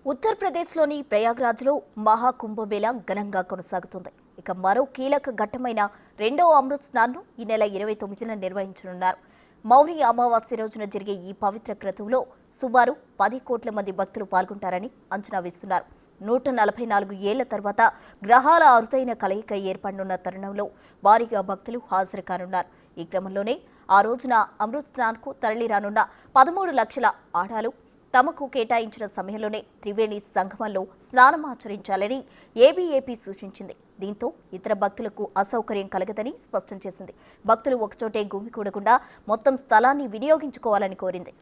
ఉత్తరప్రదేశ్లోని ప్రయాగ్రాజ్లో మహాకుంభమేళా ఘనంగా కొనసాగుతుంది. ఇక మరో కీలక ఘట్టమైన రెండవ అమృత్ స్నాన్ను ఈ నెల 29న నిర్వహించనున్నారు. మౌని అమావాస్య రోజున జరిగే ఈ పవిత్ర క్రతువులో సుమారు 10 కోట్ల మంది భక్తులు పాల్గొంటారని అంచనా వేస్తున్నారు. 144 ఏళ్ల తర్వాత గ్రహాల అరుదైన కలయిక ఏర్పడనున్న తరుణంలో భారీగా భక్తులు హాజరు కానున్నారు. ఈ క్రమంలోనే ఆ రోజున అమృత్ స్నాన్కు తరలిరానున్న 13 లక్షల ఆడాలు తమకు కేటాయించిన సమయంలోనే త్రివేణి సంగమంలో స్నానమాచరించాలని ఏబీఏపీ సూచించింది. దీంతో ఇతర భక్తులకు అసౌకర్యం కలగదని స్పష్టం చేసింది. భక్తులు ఒకచోటే గుమికూడకుండా మొత్తం స్థలాన్ని వినియోగించుకోవాలని కోరింది.